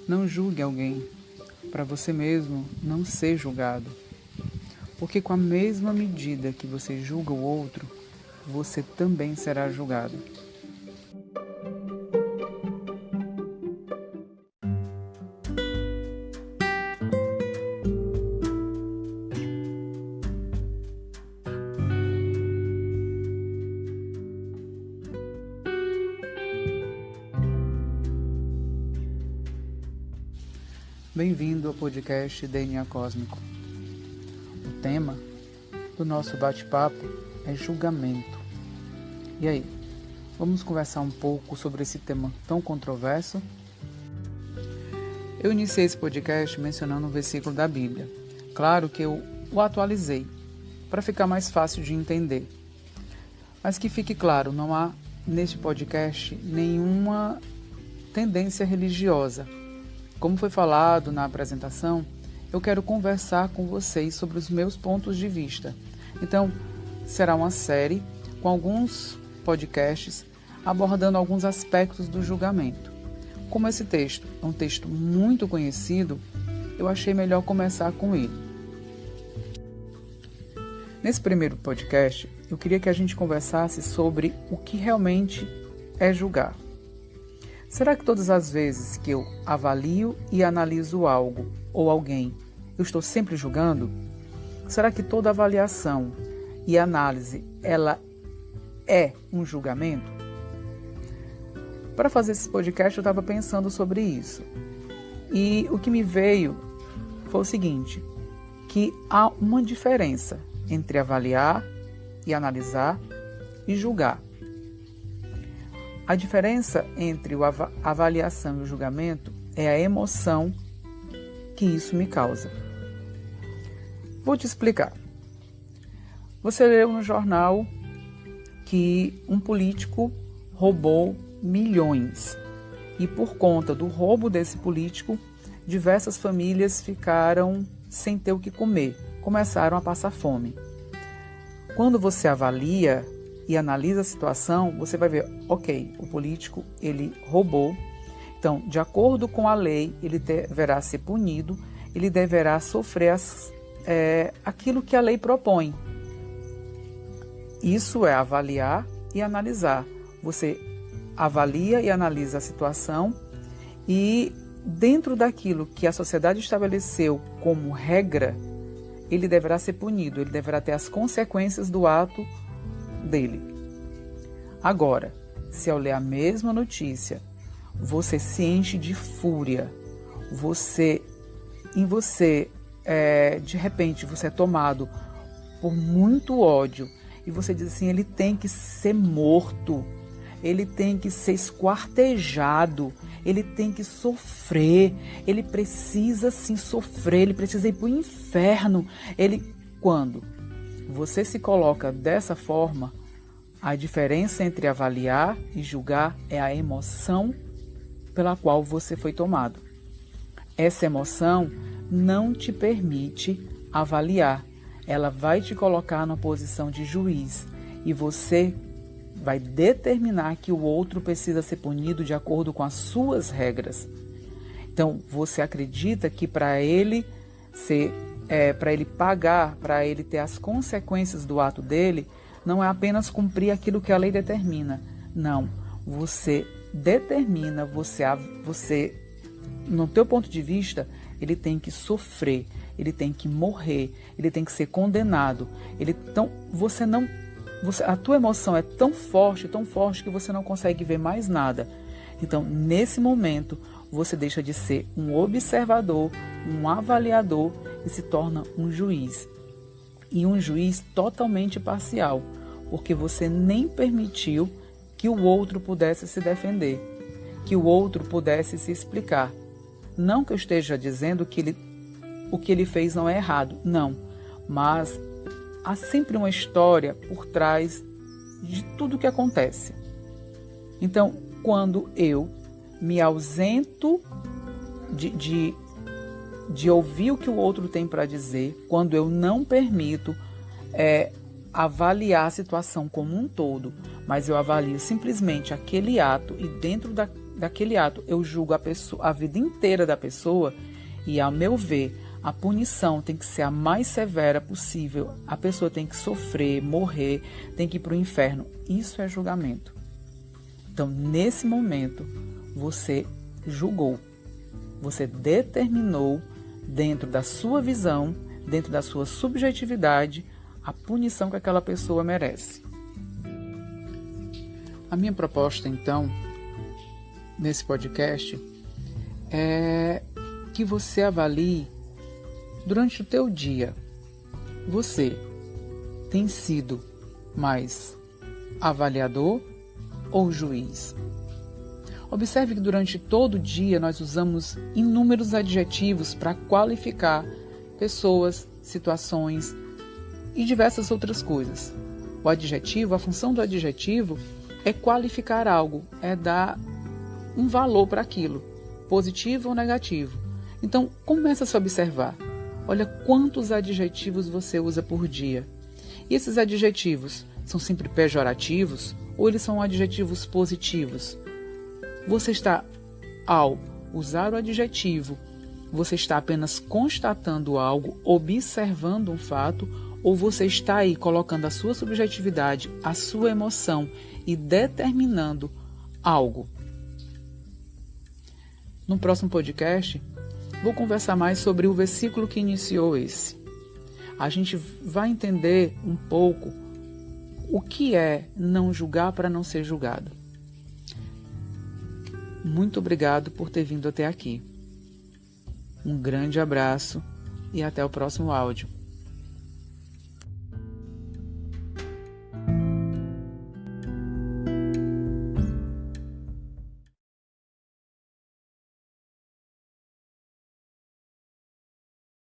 Não julgue alguém, para você mesmo não ser julgado. Porque com a mesma medida que você julga o outro, você também será julgado. Bem-vindo ao podcast DNA Cósmico. O tema do nosso bate-papo é julgamento. E aí, vamos conversar um pouco sobre esse tema tão controverso? Eu iniciei esse podcast mencionando um versículo da Bíblia. Claro que eu o atualizei, para ficar mais fácil de entender. Mas que fique claro, não há neste podcast nenhuma tendência religiosa. Como foi falado na apresentação, eu quero conversar com vocês sobre os meus pontos de vista. Então, será uma série com alguns podcasts abordando alguns aspectos do julgamento. Como esse texto é um texto muito conhecido, eu achei melhor começar com ele. Nesse primeiro podcast, eu queria que a gente conversasse sobre o que realmente é julgar. Será que todas as vezes que eu avalio e analiso algo ou alguém, eu estou sempre julgando? Será que toda avaliação e análise, ela é um julgamento? Para fazer esse podcast, eu estava pensando sobre isso. E o que me veio foi o seguinte, que há uma diferença entre avaliar e analisar e julgar. A diferença entre a avaliação e o julgamento é a emoção que isso me causa. Vou te explicar. Você leu no jornal que um político roubou milhões. E por conta do roubo desse político, diversas famílias ficaram sem ter o que comer. Começaram a passar fome. Quando você avalia e analisa a situação, você vai ver, ok, o político, ele roubou, então, de acordo com a lei, ele deverá ser punido, ele deverá sofrer aquilo que a lei propõe. Isso é avaliar e analisar. Você avalia e analisa a situação e, dentro daquilo que a sociedade estabeleceu como regra, ele deverá ser punido, ele deverá ter as consequências do ato dele. Agora, se ao ler a mesma notícia, você se enche de fúria, de repente, você é tomado por muito ódio e você diz assim, ele tem que ser morto, ele tem que ser esquartejado, ele tem que sofrer, ele precisa sim sofrer, ele precisa ir para o inferno. Quando você se coloca dessa forma, a diferença entre avaliar e julgar é a emoção pela qual você foi tomado. Essa emoção não te permite avaliar. Ela vai te colocar na posição de juiz e você vai determinar que o outro precisa ser punido de acordo com as suas regras. Então, você acredita que para ele pagar, para ele ter as consequências do ato dele, não é apenas cumprir aquilo que a lei determina. Não, você determina, você, no teu ponto de vista, ele tem que sofrer, ele tem que morrer, ele tem que ser condenado. Então, a tua emoção é tão forte que você não consegue ver mais nada. Então, nesse momento, você deixa de ser um observador, um avaliador e se torna um juiz. E um juiz totalmente parcial, porque você nem permitiu que o outro pudesse se defender, que o outro pudesse se explicar. Não que eu esteja dizendo que o que ele fez não é errado, não. Mas há sempre uma história por trás de tudo que acontece. Então, quando eu me ausento de ouvir o que o outro tem para dizer, quando eu não permito avaliar a situação como um todo, mas eu avalio simplesmente aquele ato e dentro daquele ato eu julgo a vida inteira da pessoa e, ao meu ver, a punição tem que ser a mais severa possível. A pessoa tem que sofrer, morrer, tem que ir para o inferno. Isso é julgamento. Então, nesse momento, você julgou. Você determinou, dentro da sua visão, dentro da sua subjetividade, a punição que aquela pessoa merece. A minha proposta, então, nesse podcast, é que você avalie durante o teu dia. Você tem sido mais avaliador ou juiz? Observe que durante todo o dia nós usamos inúmeros adjetivos para qualificar pessoas, situações e diversas outras coisas. O adjetivo, a função do adjetivo é qualificar algo, é dar um valor para aquilo, positivo ou negativo. Então, comece a se observar. Olha quantos adjetivos você usa por dia. E esses adjetivos são sempre pejorativos ou eles são adjetivos positivos? Você está, ao usar o adjetivo, você está apenas constatando algo, observando um fato, ou você está aí colocando a sua subjetividade, a sua emoção e determinando algo? No próximo podcast, vou conversar mais sobre o versículo que iniciou esse. A gente vai entender um pouco o que é não julgar para não ser julgado. Muito obrigado por ter vindo até aqui. Um grande abraço e até o próximo áudio.